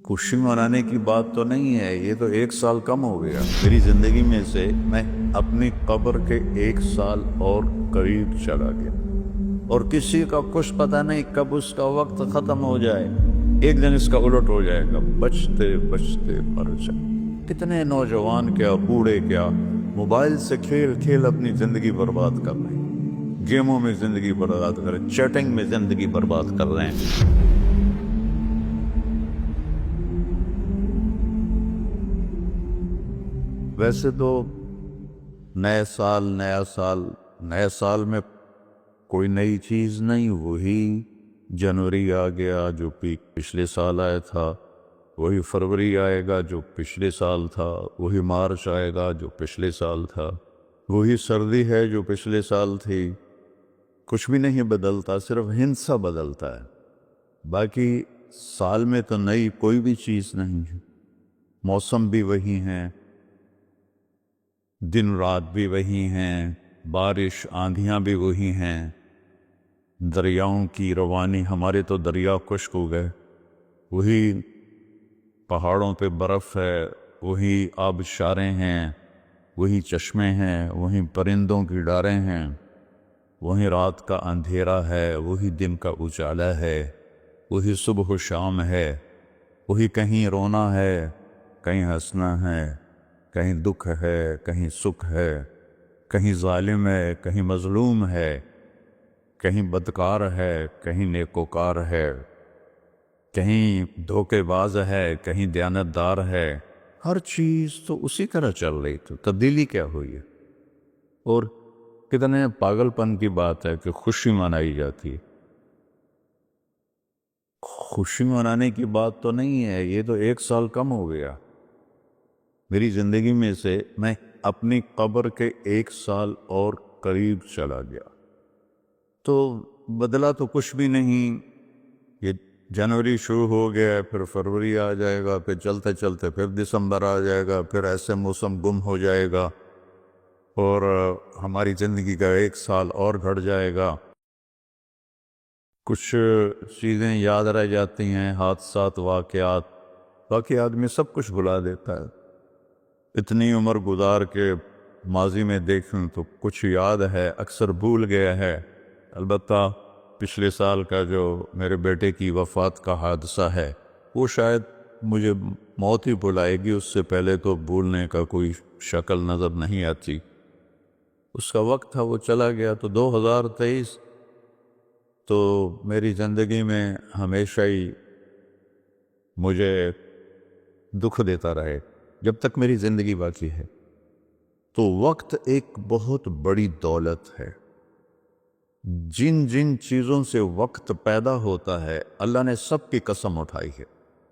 خوشی منانے کی بات تو نہیں ہے، یہ تو 1 سال کم ہو گیا میری زندگی میں سے۔ میں اپنی قبر کے 1 سال اور قریب چلا گیا، اور کسی کا کچھ پتہ نہیں کب اس کا وقت ختم ہو جائے۔ ایک دن اس کا الٹ ہو جائے گا، بچتے بچتے مر جائے۔ کتنے نوجوان کیا بوڑھے کیا موبائل سے کھیل کھیل اپنی زندگی برباد کر رہے ہیں، گیموں میں زندگی برباد کر رہے ہیں، چیٹنگ میں زندگی برباد کر رہے ہیں۔ ویسے تو نئے سال نئے سال میں کوئی نئی چیز نہیں، وہی جنوری آ گیا جو پچھلے سال آیا تھا، وہی فروری آئے گا جو پچھلے سال تھا، وہی مارچ آئے گا جو پچھلے سال تھا، وہی سردی ہے جو پچھلے سال تھی۔ کچھ بھی نہیں بدلتا، صرف ہندسہ بدلتا ہے، باقی سال میں تو نئی کوئی بھی چیز نہیں ہے۔ موسم بھی وہی ہیں، دن رات بھی وہی ہیں، بارش آندھیاں بھی وہی ہیں، دریاؤں کی روانی، ہمارے تو دریا خشک ہو گئے، وہی پہاڑوں پہ برف ہے، وہی آبشاریں ہیں، وہی چشمے ہیں، وہی پرندوں کی ڈاریں ہیں، وہی رات کا اندھیرا ہے، وہی دن کا اجالا ہے، وہی صبح و شام ہے، وہی کہیں رونا ہے، کہیں ہنسنا ہے، کہیں دکھ ہے، کہیں سکھ ہے، کہیں ظالم ہے، کہیں مظلوم ہے، کہیں بدکار ہے، کہیں نیکوکار ہے، کہیں دھوکے باز ہے، کہیں دیانتدار ہے۔ ہر چیز تو اسی طرح چل رہی، تو تبدیلی کیا ہوئی ہے؟ اور کتنے پاگل پن کی بات ہے کہ خوشی منائی جاتی ہے۔ خوشی منانے کی بات تو نہیں ہے، یہ تو 1 سال کم ہو گیا میری زندگی میں سے۔ میں اپنی قبر کے 1 سال اور قریب چلا گیا، تو بدلا تو کچھ بھی نہیں۔ یہ جنوری شروع ہو گیا، پھر فروری آ جائے گا، پھر چلتے چلتے پھر دسمبر آ جائے گا، پھر ایسے موسم گم ہو جائے گا، اور ہماری زندگی کا 1 سال اور گھٹ جائے گا۔ کچھ چیزیں یاد رہ جاتی ہیں، حادثات، واقعات، باقی آدمی سب کچھ بھلا دیتا ہے۔ اتنی عمر گزار کے ماضی میں دیکھوں تو کچھ یاد ہے، اکثر بھول گیا ہے۔ البتہ پچھلے سال کا جو میرے بیٹے کی وفات کا حادثہ ہے، وہ شاید مجھے موت ہی بلائے گی، اس سے پہلے تو بھولنے کا کوئی شکل نظر نہیں آتی۔ اس کا وقت تھا، وہ چلا گیا۔ تو 2023 تو میری زندگی میں ہمیشہ ہی مجھے دکھ دیتا رہے جب تک میری زندگی باقی ہے۔ تو وقت ایک بہت بڑی دولت ہے۔ جن جن چیزوں سے وقت پیدا ہوتا ہے، اللہ نے سب کی قسم اٹھائی ہے۔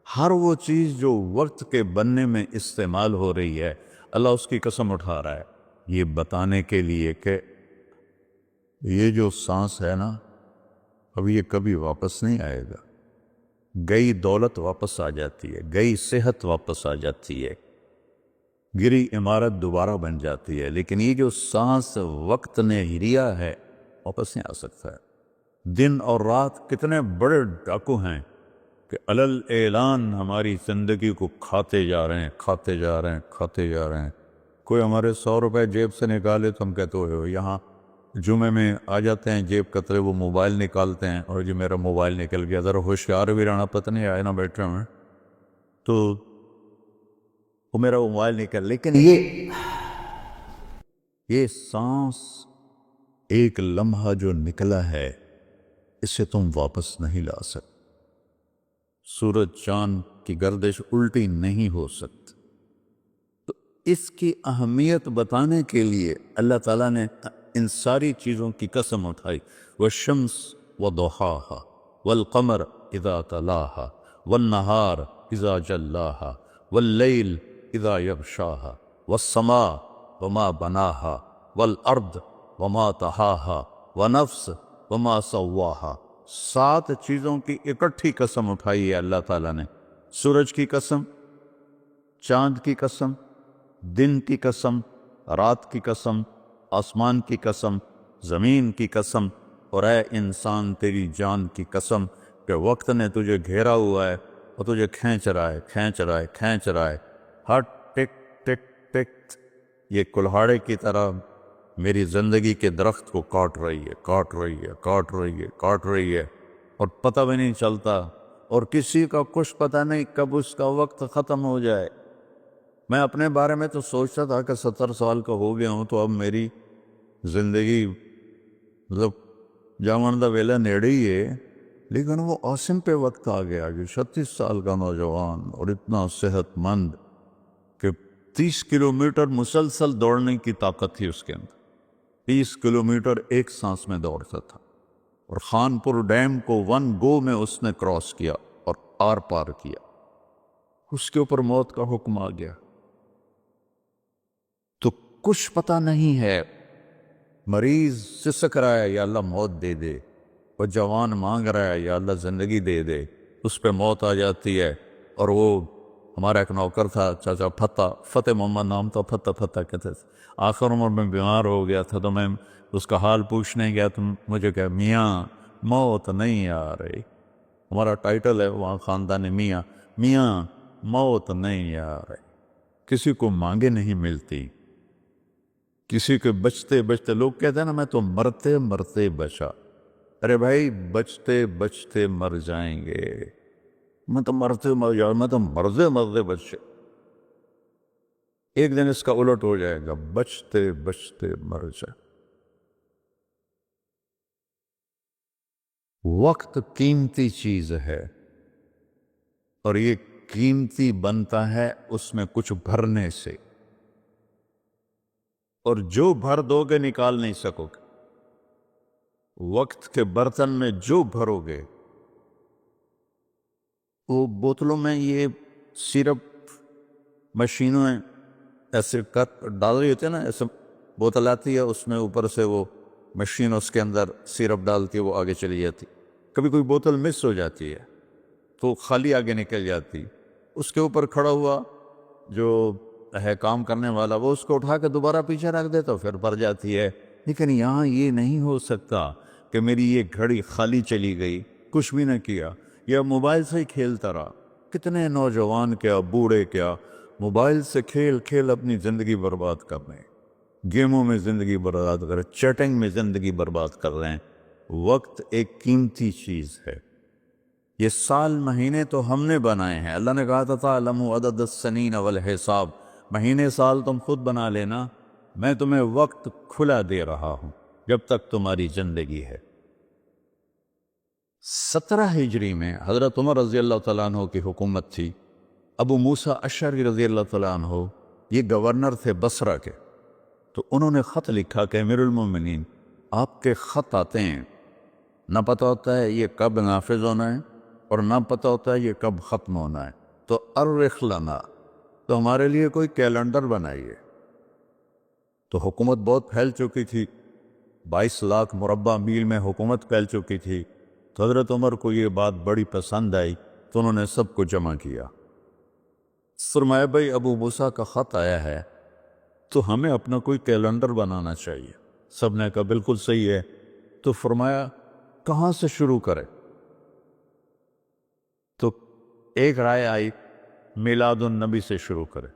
ہر وہ چیز جو وقت کے بننے میں استعمال ہو رہی ہے، اللہ اس کی قسم اٹھا رہا ہے، یہ بتانے کے لیے کہ یہ جو سانس ہے نا، اب یہ کبھی واپس نہیں آئے گا۔ گئی دولت واپس آ جاتی ہے، گئی صحت واپس آ جاتی ہے، گری عمارت دوبارہ بن جاتی ہے، لیکن یہ جو سانس وقت نے لیا ہے واپس نہیں آ سکتا ہے۔ دن اور رات کتنے بڑے ڈاکو ہیں کہ علل اعلان ہماری زندگی کو کھاتے جا رہے ہیں، کھاتے جا رہے ہیں، کھاتے جا رہے ہیں۔ کوئی ہمارے 100 روپے جیب سے نکالے تو ہم کہتے ہو یہاں جمعے میں آ جاتے ہیں جیب کترے، وہ موبائل نکالتے ہیں، اور جی میرا موبائل نکل گیا، ذرا ہوشیار بھی رہنا، پتہ نہیں آئے نہ بیٹھے ہوئے تو وہ میرا موبائل نکل۔ لیکن یہ سانس، ایک لمحہ جو نکلا ہے، اسے تم واپس نہیں لا سکتے۔ سورج چاند کی گردش الٹی نہیں ہو سکتی۔ تو اس کی اہمیت بتانے کے لیے اللہ تعالیٰ نے ان ساری چیزوں کی قسم اٹھائی۔ والشمس وضحاها والقمر اذا تلاها والنہار اذا جلاها واللیل اذا یغشاها والسماء وما بناها والارض وما طحاها ونفس وما سواها۔ 7 چیزوں کی اکٹھی قسم اٹھائی ہے اللہ تعالیٰ نے۔ سورج کی قسم، چاند کی قسم، دن کی قسم، رات کی قسم، آسمان کی قسم، زمین کی قسم، اور اے انسان تیری جان کی قسم کہ وقت نے تجھے گھیرا ہوا ہے، وہ تجھے کھینچ رہا ہے، کھینچ رہا ہے، کھینچ رہا ہے، ہر ٹک ٹک ٹک یہ کلہاڑے کی طرح میری زندگی کے درخت کو کاٹ رہی ہے، کاٹ رہی ہے، کاٹ رہی ہے، کاٹ رہی ہے، اور پتہ بھی نہیں چلتا، اور کسی کا کچھ پتہ نہیں کب اس کا وقت ختم ہو جائے۔ میں اپنے بارے میں تو سوچتا تھا کہ 70 سال کا ہو گیا ہوں تو اب میری زندگی مطلب جامن دا ویلا نیڑے ہی ہے، لیکن وہ عاصم پہ وقت آ گیا کہ 36 سال کا نوجوان اور اتنا صحت مند کہ 30 کلومیٹر مسلسل دوڑنے کی طاقت تھی اس کے اندر، 30 کلومیٹر ایک سانس میں دوڑتا تھا، اور خانپور ڈیم کو 1 گو میں اس نے کراس کیا اور آر پار کیا۔ اس کے اوپر موت کا حکم آ گیا تو کچھ پتہ نہیں ہے۔ مریض سسک رہا ہے، یا اللہ موت دے دے، وہ جوان مانگ رہا ہے، یا اللہ زندگی دے دے، اس پہ موت آ جاتی ہے۔ اور وہ ہمارا ایک نوکر تھا چاچا فتح محمد نام تھا، فتح کہتے تھے، آخر عمر میں بیمار ہو گیا تھا تو میں اس کا حال پوچھنے گیا تو مجھے کہا میاں موت نہیں آ رہی، ہمارا ٹائٹل ہے وہاں خاندان میاں، میاں موت نہیں آ رہی، کسی کو مانگے نہیں ملتی، کسی کے بچتے بچتے، لوگ کہتے ہیں نا میں تو مرتے مرتے بچا، ارے بھائی بچتے بچتے مر جائیں گے، میں تو مرتے مر جاؤں، میں تو مرتے مرتے بچے، ایک دن اس کا الٹ ہو جائے گا، بچتے بچتے مر جائے۔ وقت قیمتی چیز ہے، اور یہ قیمتی بنتا ہے اس میں کچھ بھرنے سے، اور جو بھر دو گے نکال نہیں سکو گے۔ وقت کے برتن میں جو بھرو گے، وہ بوتلوں میں یہ سیرپ مشینوں میں ایسے ڈال رہی ہوتی ہے نا، ایسے بوتل آتی ہے، اس میں اوپر سے وہ مشین اس کے اندر سیرپ ڈالتی ہے، وہ آگے چلی جاتی، کبھی کوئی بوتل مس ہو جاتی ہے تو خالی آگے نکل جاتی، اس کے اوپر کھڑا ہوا جو ہے کام کرنے والا، وہ اس کو اٹھا کے دوبارہ پیچھے رکھ دیتا، پھر بھر جاتی ہے۔ لیکن یہاں یہ نہیں ہو سکتا کہ میری یہ گھڑی خالی چلی گئی، کچھ بھی نہ کیا، یا موبائل سے ہی کھیلتا رہا۔ کتنے نوجوان کیا بوڑھے کیا موبائل سے کھیل کھیل اپنی زندگی برباد کر رہے ہیں، گیموں میں زندگی برباد کر رہے ہیں، چیٹنگ میں زندگی برباد کر رہے ہیں۔ وقت ایک قیمتی چیز ہے۔ یہ سال مہینے تو ہم نے بنائے ہیں، اللہ نے کہا تھا تعلموا عدد السنین والحساب، مہینے سال تم خود بنا لینا، میں تمہیں وقت کھلا دے رہا ہوں جب تک تمہاری زندگی ہے۔ 17 ہجری میں حضرت عمر رضی اللہ تعالیٰ عنہ کی حکومت تھی، ابو موسیٰ اشعری رضی اللہ تعالیٰ عنہ یہ گورنر تھے بصرہ کے، تو انہوں نے خط لکھا کہ امیر المومنین آپ کے خط آتے ہیں، نہ پتہ ہوتا ہے یہ کب نافذ ہونا ہے اور نہ پتہ ہوتا ہے یہ کب ختم ہونا ہے، تو ارخ لنا، تو ہمارے لیے کوئی کیلنڈر بنائیے۔ تو حکومت بہت پھیل چکی تھی، 22 لاکھ مربع میل میں حکومت پھیل چکی تھی، تو حضرت عمر کو یہ بات بڑی پسند آئی، تو انہوں نے سب کو جمع کیا، فرمایا بھائی ابو موسیٰ کا خط آیا ہے تو ہمیں اپنا کوئی کیلنڈر بنانا چاہیے۔ سب نے کہا بالکل صحیح ہے، تو فرمایا کہاں سے شروع کرے؟ تو ایک رائے آئی میلاد النبی سے شروع کرے،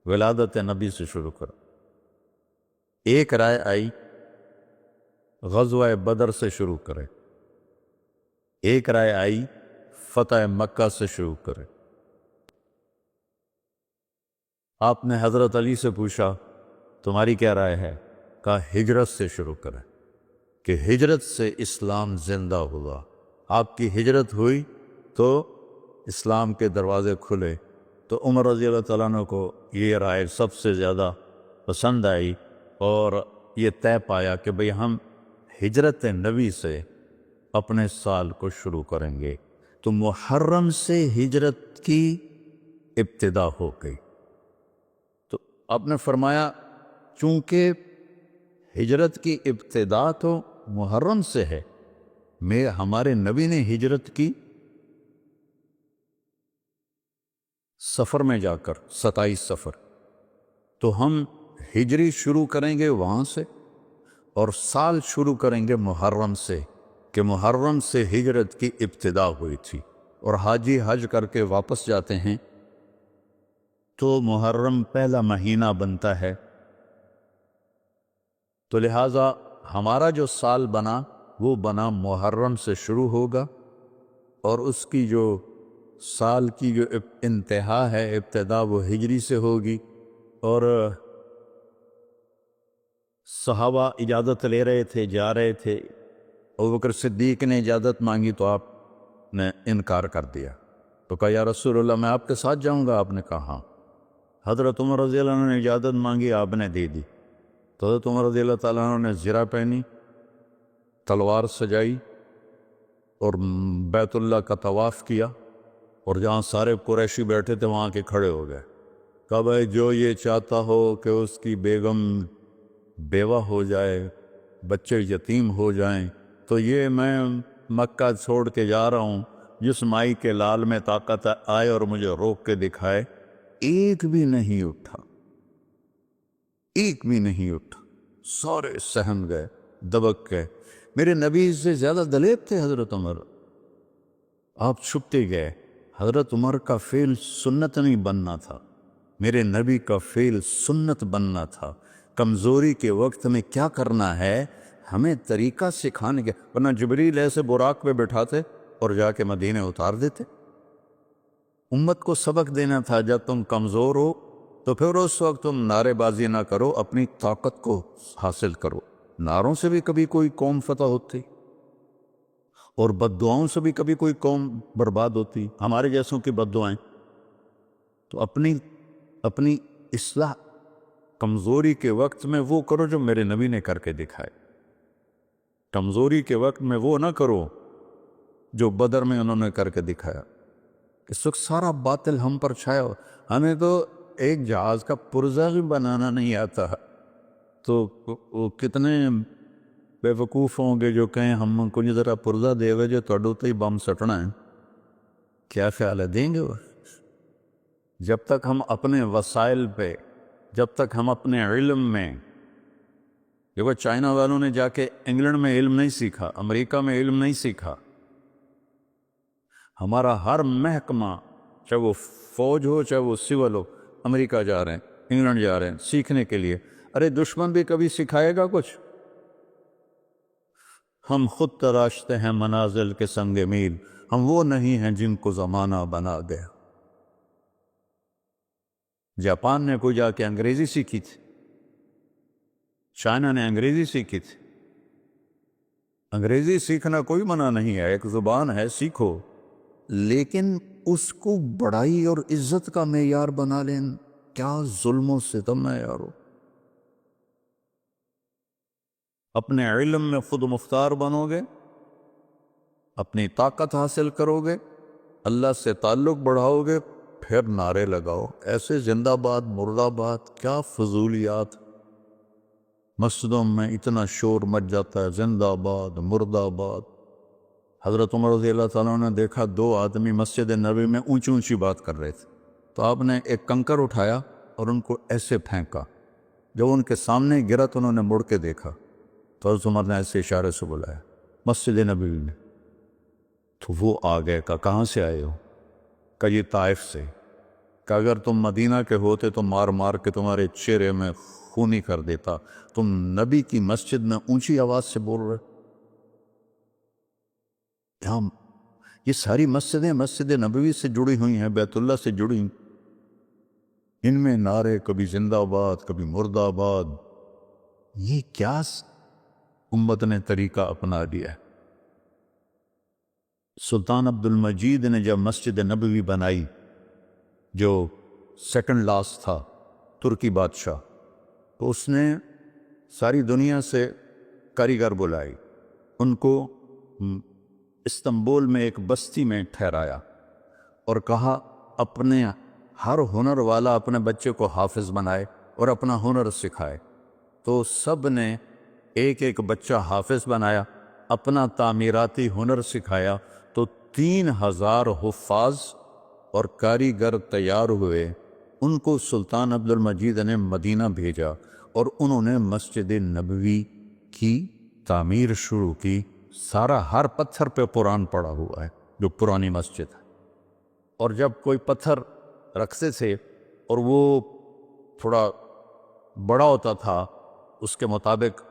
ولادت نبی سے شروع کرے۔ ایک رائے آئی غزوہ بدر سے شروع کرے، ایک رائے آئی فتح مکہ سے شروع کرے۔ آپ نے حضرت علی سے پوچھا تمہاری کیا رائے ہے؟ کہا ہجرت سے شروع کرے، کہ ہجرت سے اسلام زندہ ہوا، آپ کی ہجرت ہوئی تو اسلام کے دروازے کھلے۔ تو عمر رضی اللہ تعالیٰ عنہ کو یہ رائے سب سے زیادہ پسند آئی، اور یہ طے پایا کہ بھئی ہم ہجرت نبی سے اپنے سال کو شروع کریں گے۔ تو محرم سے ہجرت کی ابتدا ہو گئی۔ تو آپ نے فرمایا چونکہ ہجرت کی ابتدا تو محرم سے ہے، ہمارے نبی نے ہجرت کی سفر میں جا کر، 27 سفر، تو ہم ہجری شروع کریں گے وہاں سے، اور سال شروع کریں گے محرم سے، کہ محرم سے ہجرت کی ابتدا ہوئی تھی۔ اور حاجی حج کر کے واپس جاتے ہیں تو محرم پہلا مہینہ بنتا ہے، تو لہٰذا ہمارا جو سال بنا وہ بنا محرم سے شروع ہوگا، اور اس کی جو سال کی جو انتہا ہے، ابتدا وہ ہجری سے ہوگی۔ اور صحابہ اجازت لے رہے تھے، جا رہے تھے، ابوبکر صدیق نے اجازت مانگی تو آپ نے انکار کر دیا، تو کہا یا رسول اللہ میں آپ کے ساتھ جاؤں گا؟ آپ نے کہا ہاں۔ حضرت عمر رضی اللہ عنہ نے اجازت مانگی، آپ نے دے دی، تو حضرت عمر رضی اللہ تعالیٰ عنہ نے زرہ پہنی، تلوار سجائی اور بیت اللہ کا طواف کیا، اور جہاں سارے قریشی بیٹھے تھے وہاں کے کھڑے ہو گئے، کہا بھائی جو یہ چاہتا ہو کہ اس کی بیگم بیوہ ہو جائے، بچے یتیم ہو جائیں، تو یہ میں مکہ چھوڑ کے جا رہا ہوں، جس مائی کے لال میں طاقت آئے اور مجھے روک کے دکھائے۔ ایک بھی نہیں اٹھا، ایک بھی نہیں اٹھا، سارے سہم گئے، دبک گئے۔ میرے نبی سے زیادہ دلیر تھے حضرت عمر، آپ چھپتے گئے۔ حضرت عمر کا فعل سنت نہیں بننا تھا، میرے نبی کا فعل سنت بننا تھا۔ کمزوری کے وقت میں کیا کرنا ہے ہمیں طریقہ سکھانے کے، ورنہ جبریل ایسے براق پہ بٹھاتے اور جا کے مدینے اتار دیتے۔ امت کو سبق دینا تھا جب تم کمزور ہو تو پھر اس وقت تم نعرے بازی نہ کرو، اپنی طاقت کو حاصل کرو۔ نعروں سے بھی کبھی کوئی قوم فتح ہوتی، اور بد دعاؤں سے بھی کبھی کوئی قوم برباد ہوتی، ہمارے جیسوں کی بد دعائیں۔ تو اپنی اصلاح کمزوری کے وقت میں وہ کرو جو میرے نبی نے کر کے دکھائے، کمزوری کے وقت میں وہ نہ کرو جو بدر میں انہوں نے کر کے دکھایا۔ اس وقت سارا باطل ہم پر چھایا ہو، ہمیں تو ایک جہاز کا پرزہ بھی بنانا نہیں آتا، تو وہ کتنے بے وقوف ہوں گے جو کہیں ہم کو نہیں ذرا پرزہ دے ہوئے جو توڑو تو ہی بم سٹنا ہے۔ کیا خیال ہے دیں گے وہ؟ جب تک ہم اپنے وسائل پہ، جب تک ہم اپنے علم میں، دیکھو چائنا والوں نے جا کے انگلینڈ میں علم نہیں سیکھا، امریکہ میں علم نہیں سیکھا۔ ہمارا ہر محکمہ، چاہے وہ فوج ہو چاہے وہ سول ہو، امریکہ جا رہے ہیں، انگلینڈ جا رہے ہیں سیکھنے کے لیے۔ ارے دشمن بھی کبھی سکھائے گا کچھ؟ ہم خود تراشتے ہیں منازل کے سنگ میل، ہم وہ نہیں ہیں جن کو زمانہ بنا گیا۔ جاپان نے کوئی جا کے انگریزی سیکھی تھی، چائنا نے انگریزی سیکھی تھی۔ انگریزی سیکھنا کوئی منع نہیں ہے، ایک زبان ہے، سیکھو، لیکن اس کو بڑائی اور عزت کا معیار بنا لیں، کیا ظلم و ستم ہے یارو۔ اپنے علم میں خود مختار بنو گے، اپنی طاقت حاصل کرو گے، اللہ سے تعلق بڑھاؤ گے، پھر نعرے لگاؤ۔ ایسے زندہ باد مرد آباد کیا فضولیات، مسجدوں میں اتنا شور مچ جاتا ہے، زندہ باد مرد آباد۔ حضرت عمر رضی اللہ تعالیٰ نے دیکھا دو آدمی مسجد نبوی میں اونچی اونچی بات کر رہے تھے، تو آپ نے ایک کنکر اٹھایا اور ان کو ایسے پھینکا، جب ان کے سامنے گرا تو انہوں نے مڑ کے دیکھا، تو حضرت عمر نے ایسے اشارے سے بلایا مسجد نبوی میں، تو وہ آ گئے، کہا کہاں سے آئے ہو؟ کہا یہ طائف سے۔ کہ اگر تم مدینہ کے ہوتے تو مار مار کے تمہارے چہرے میں خونی کر دیتا، تم نبی کی مسجد میں اونچی آواز سے بول رہے۔ یہ ساری مسجدیں مسجد نبوی سے جڑی ہوئی ہیں، بیت اللہ سے جڑی ہیں، ان میں نعرے کبھی زندہ آباد کبھی مرد آباد۔ یہ کیا امت نے طریقہ اپنا لیا ہے۔ سلطان عبد المجید نے جب مسجد نبوی بنائی، جو سیکنڈ لاسٹ تھا ترکی بادشاہ، تو اس نے ساری دنیا سے کاریگر بلائی، ان کو استنبول میں ایک بستی میں ٹھہرایا اور کہا اپنے ہر ہنر والا اپنے بچے کو حافظ بنائے اور اپنا ہنر سکھائے۔ تو سب نے ایک ایک بچہ حافظ بنایا، اپنا تعمیراتی ہنر سکھایا، تو 3000 حفاظ اور کاریگر تیار ہوئے۔ ان کو سلطان عبد المجید نے مدینہ بھیجا اور انہوں نے مسجد نبوی کی تعمیر شروع کی۔ سارا ہر پتھر پہ قرآن پڑا ہوا ہے جو پرانی مسجد ہے۔ اور جب کوئی پتھر رکھتے تھے اور وہ تھوڑا بڑا ہوتا تھا، اس کے مطابق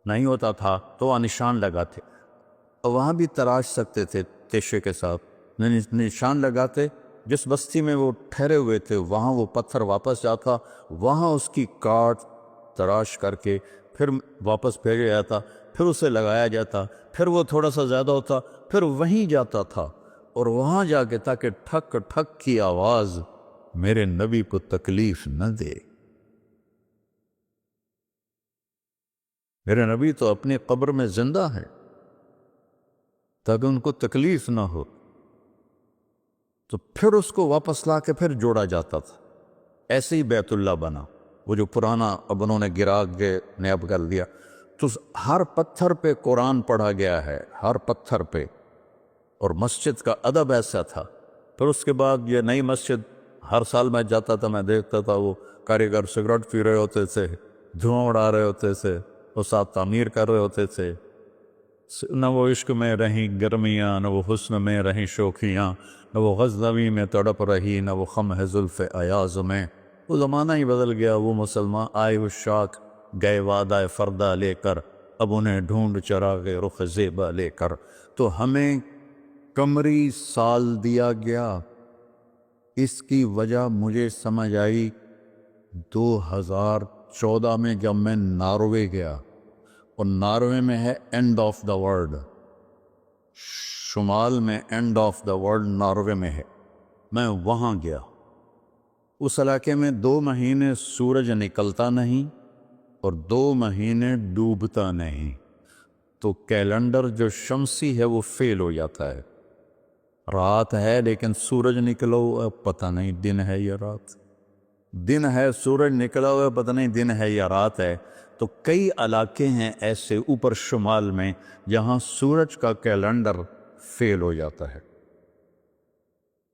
نہیں ہوتا تھا، تو وہ نشان لگاتے، اور وہاں بھی تراش سکتے تھے تیشے کے ساتھ، نشان لگاتے۔ جس بستی میں وہ ٹھہرے ہوئے تھے وہاں وہ پتھر واپس جاتا، وہاں اس کی کاٹ تراش کر کے پھر واپس بھیجا جاتا، پھر اسے لگایا جاتا، پھر وہ تھوڑا سا زیادہ ہوتا، پھر وہیں جاتا تھا، اور وہاں جا کے تاکہ ٹھک ٹھک کی آواز میرے نبی کو تکلیف نہ دے۔ میرے نبی تو اپنی قبر میں زندہ ہے تاکہ ان کو تکلیف نہ ہو، تو پھر اس کو واپس لا کے پھر جوڑا جاتا تھا۔ ایسے ہی بیت اللہ بنا، وہ جو پرانا اب انہوں نے گرا کے نیب کر دیا، تو ہر پتھر پہ قرآن پڑھا گیا ہے، ہر پتھر پہ، اور مسجد کا ادب ایسا تھا۔ پھر اس کے بعد یہ نئی مسجد، ہر سال میں جاتا تھا، میں دیکھتا تھا وہ کاریگر سگریٹ پی رہے ہوتے تھے، دھواں اڑا رہے ہوتے تھے، وہ ساتھ تعمیر کر رہے ہوتے تھے۔ نہ وہ عشق میں رہیں گرمیاں، نہ وہ حسن میں رہیں شوخیاں، نہ وہ غزنوی میں تڑپ رہی، نہ وہ خم ہے زلف ایاز میں۔ وہ زمانہ ہی بدل گیا، وہ مسلمان آئے وہ شاک گئے وعدہ فردہ لے کر، اب انہیں ڈھونڈ چراغ رخ زیبا لے کر۔ تو ہمیں قمری سال دیا گیا، اس کی وجہ مجھے سمجھ آئی 2014 میں جب میں ناروے گیا، اور ناروے میں ہے اینڈ آف دا ورلڈ، شمال میں and of the world Norway میں ہے۔ میں وہاں گیا، اس علاقے میں 2 مہینے سورج نکلتا نہیں اور 2 مہینے ڈوبتا نہیں، تو کیلنڈر جو شمسی ہے وہ فیل ہو جاتا ہے۔ رات ہے لیکن سورج نکلا ہوا پتہ نہیں دن ہے یا رات، دن ہے سورج نکلا ہوا پتہ نہیں دن ہے یا رات ہے۔ تو کئی علاقے ہیں ایسے اوپر شمال میں جہاں سورج کا کیلنڈر فیل ہو جاتا ہے۔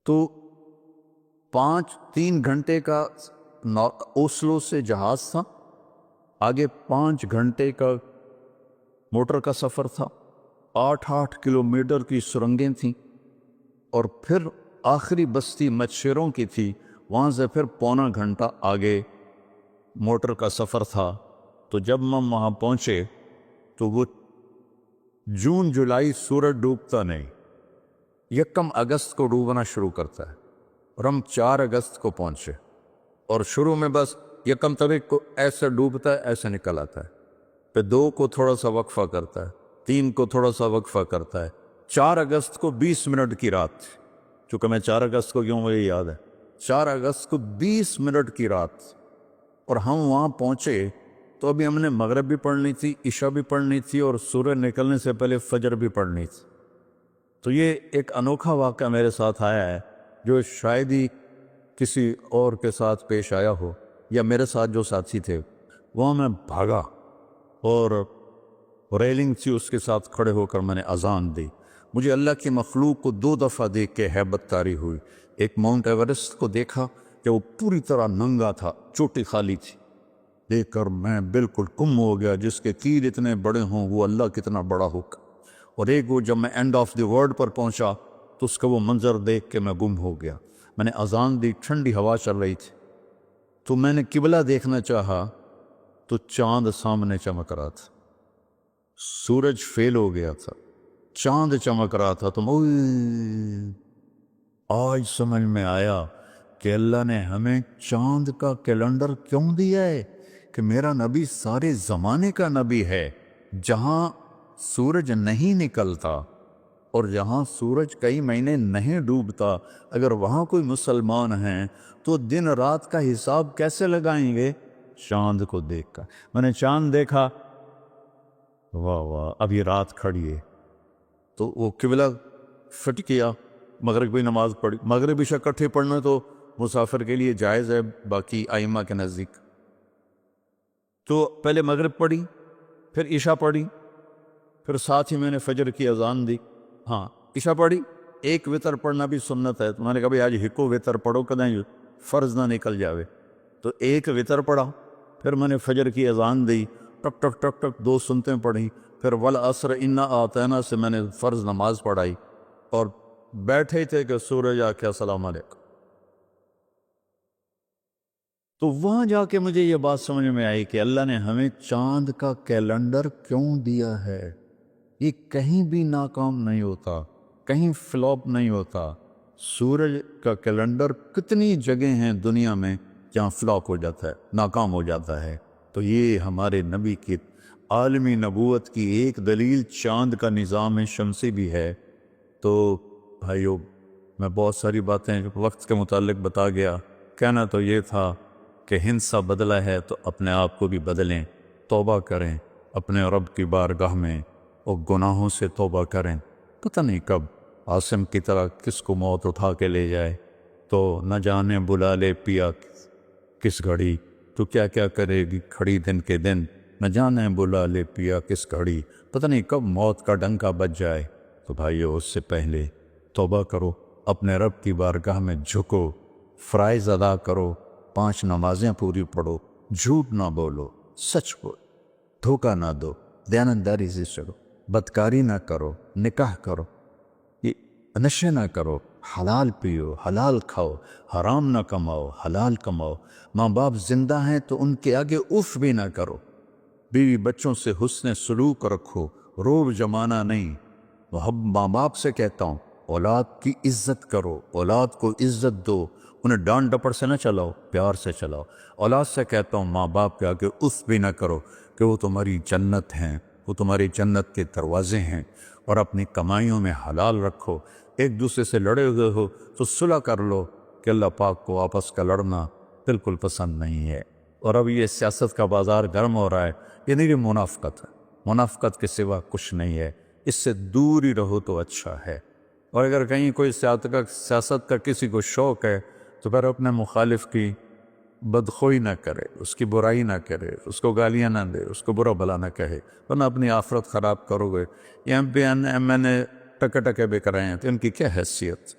تو 3 گھنٹے کا اوسلو سے جہاز تھا، آگے 5 گھنٹے کا موٹر کا سفر تھا، 8 کلومیٹر کی سرنگیں تھیں، اور پھر آخری بستی مچھروں کی تھی، وہاں سے پھر 1.25 گھنٹہ آگے موٹر کا سفر تھا۔ تو جب ہم وہاں پہنچے تو وہ جون جولائی سورج ڈوبتا نہیں، 1 اگست کو ڈوبنا شروع کرتا ہے، اور ہم 4 اگست کو پہنچے، اور شروع میں بس 1 تاریخ کو ایسے ڈوبتا ہے ایسے نکل آتا ہے، پھر 2 کو تھوڑا سا وقفہ کرتا ہے، 3 کو تھوڑا سا وقفہ کرتا ہے، 4 اگست کو 20 منٹ کی رات تھی، چونکہ میں 4 اگست کو کیوں مجھے یاد ہے، 4 اگست کو 20 منٹ کی رات، اور ہم وہاں پہنچے تو ابھی ہم نے مغرب بھی پڑھنی تھی، عشاء بھی پڑھنی تھی، اور سورج نکلنے سے پہلے فجر بھی پڑھنی تھی۔ تو یہ ایک انوکھا واقعہ میرے ساتھ آیا ہے جو شاید ہی کسی اور کے ساتھ پیش آیا ہو، یا میرے ساتھ جو ساتھی تھے وہاں میں بھاگا، اور ریلنگ تھی اس کے ساتھ کھڑے ہو کر میں نے اذان دی۔ مجھے اللہ کی مخلوق کو 2 دفعہ دیکھ کے ہیبت طاری ہوئی۔ ایک ماؤنٹ ایورسٹ کو دیکھا کہ وہ پوری طرح ننگا تھا، چوٹی خالی تھی، دیکھ کر میں بالکل گم ہو گیا، جس کے تیر اتنے بڑے ہوں وہ اللہ کتنا بڑا ہوگا۔ اور ایک وہ جب میں اینڈ آف دی ورلڈ پر پہنچا تو اس کا وہ منظر دیکھ کے میں گم ہو گیا۔ میں نے اذان دی، ٹھنڈی ہوا چل رہی تھی، تو میں نے قبلہ دیکھنا چاہا تو چاند سامنے چمک رہا تھا، سورج فیل ہو گیا تھا، چاند چمک رہا تھا۔ تو آج سمجھ میں آیا کہ اللہ نے ہمیں چاند کا کیلنڈر کیوں دیا ہے، کہ میرا نبی سارے زمانے کا نبی ہے۔ جہاں سورج نہیں نکلتا اور جہاں سورج کئی مہینے نہیں ڈوبتا، اگر وہاں کوئی مسلمان ہیں تو دن رات کا حساب کیسے لگائیں گے؟ چاند کو دیکھ کر۔ میں نے چاند دیکھا، واہ واہ اب یہ رات کھڑی ہے، تو وہ قبلہ فٹ کیا، مغرب کی نماز پڑھی۔ مغرب عشاء اکٹھے پڑھنا تو مسافر کے لیے جائز ہے باقی ائمہ کے نزدیک، تو پہلے مغرب پڑھی، پھر عشاء پڑھی، پھر ساتھ ہی میں نے فجر کی اذان دی۔ ہاں عشاء پڑھی، ایک وتر پڑھنا بھی سنت ہے، تو میں نے کہا بھائی آج ہکو وتر پڑھو کدیں فرض نہ نکل جاوے، تو ایک وتر پڑھا۔ پھر میں نے فجر کی اذان دی، ٹک ٹک ٹک ٹک 2 سنتیں پڑھی، پھر والعصر انا اعطینا سے میں نے فرض نماز پڑھائی، اور بیٹھے تھے کہ سورج آ کے السلام علیکم. تو وہاں جا کے مجھے یہ بات سمجھ میں آئی کہ اللہ نے ہمیں چاند کا کیلنڈر کیوں دیا ہے. یہ کہیں بھی ناکام نہیں ہوتا، کہیں فلاپ نہیں ہوتا. سورج کا کیلنڈر کتنی جگہ ہیں دنیا میں جہاں فلاپ ہو جاتا ہے، ناکام ہو جاتا ہے. تو یہ ہمارے نبی کی عالمی نبوت کی ایک دلیل چاند کا نظام شمسی بھی ہے. تو بھائیو، میں بہت ساری باتیں وقت کے متعلق بتا گیا. کہنا تو یہ تھا کہ ہندسہ بدلا ہے تو اپنے آپ کو بھی بدلیں، توبہ کریں اپنے رب کی بارگاہ میں اور گناہوں سے توبہ کریں. پتہ نہیں کب عاصم کی طرح کس کو موت اٹھا کے لے جائے. تو نہ جانے بلا لے پیا کس گھڑی، تو کیا کیا کرے گی کھڑی دن کے دن. نہ جانے بلا لے پیا کس گھڑی، پتہ نہیں کب موت کا ڈنکا بج جائے. تو بھائیو، اس سے پہلے توبہ کرو، اپنے رب کی بارگاہ میں جھکو، فرائض ادا کرو، 5 نمازیں پوری پڑھو، جھوٹ نہ بولو، سچ بولو، دھوکہ نہ دو، دیانتداری سے چلو، بدکاری نہ کرو، نکاح کرو، یہ نشے نہ کرو، حلال پیو، حلال کھاؤ، حرام نہ کماؤ، حلال کماؤ. ماں باپ زندہ ہیں تو ان کے آگے اف بھی نہ کرو. بیوی بچوں سے حسن سلوک رکھو، روب جمانا نہیں. ماں باپ سے کہتا ہوں، اولاد کی عزت کرو، اولاد کو عزت دو، انہیں ڈانٹ ڈپٹ سے نہ چلاؤ، پیار سے چلاؤ. اولاد سے کہتا ہوں، ماں باپ کے آگے اف بھی نہ کرو کہ وہ تمہاری جنت ہیں، وہ تمہاری جنت کے دروازے ہیں. اور اپنی کمائیوں میں حلال رکھو. ایک دوسرے سے لڑے ہوئے ہو تو صلح کر لو، کہ اللہ پاک کو آپس کا لڑنا بالکل پسند نہیں ہے. اور اب یہ سیاست کا بازار گرم ہو رہا ہے، یہ نہیں منافقت ہے، منافقت کے سوا کچھ نہیں ہے. اس سے دور ہی رہو تو اچھا ہے. اور اگر کہیں کوئی سیاست کا کسی کو شوق ہے تو پھر اپنے مخالف کی بدخوئی نہ کرے، اس کی برائی نہ کرے، اس کو گالیاں نہ دے، اس کو برا بھلا نہ کہے، ورنہ اپنی آخرت خراب کرو گے. یہ ایم پی ایم این اے ٹکے ٹکے بک رہے ہیں تو ان کی کیا حیثیت؟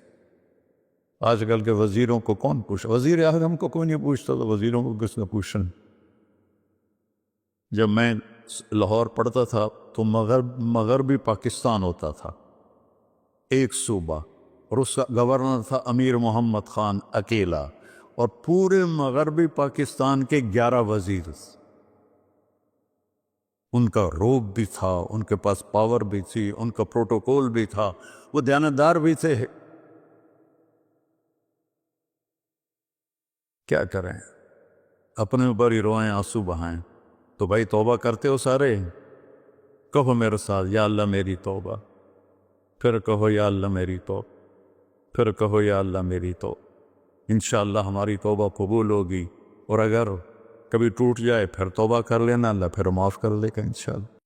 آج کل کے وزیروں کو کون پوچھا؟ وزیر اعظم کو کوئی نہیں پوچھتا تو وزیروں کو کس نے پوچھنا؟ جب میں لاہور پڑھتا تھا تو مغربی پاکستان ہوتا تھا ایک صوبہ، اور اس کا گورنر تھا امیر محمد خان اکیلا، اور پورے مغربی پاکستان کے 11 وزیر. ان کا روب بھی تھا، ان کے پاس پاور بھی تھی، ان کا پروٹوکول بھی تھا، وہ دیانتدار بھی تھے. کیا کریں، اپنے اوپر ہی روئیں، آنسو بہائیں. تو بھائی توبہ کرتے ہو سارے؟ کہو میرے ساتھ، یا اللہ میری توبہ. پھر کہو یا اللہ میری توبہ. پھر کہو یا اللہ میری توبہ. انشاءاللہ ہماری توبہ قبول ہوگی. اور اگر کبھی ٹوٹ جائے پھر توبہ کر لینا، اللہ پھر معاف کر لے گا انشاءاللہ.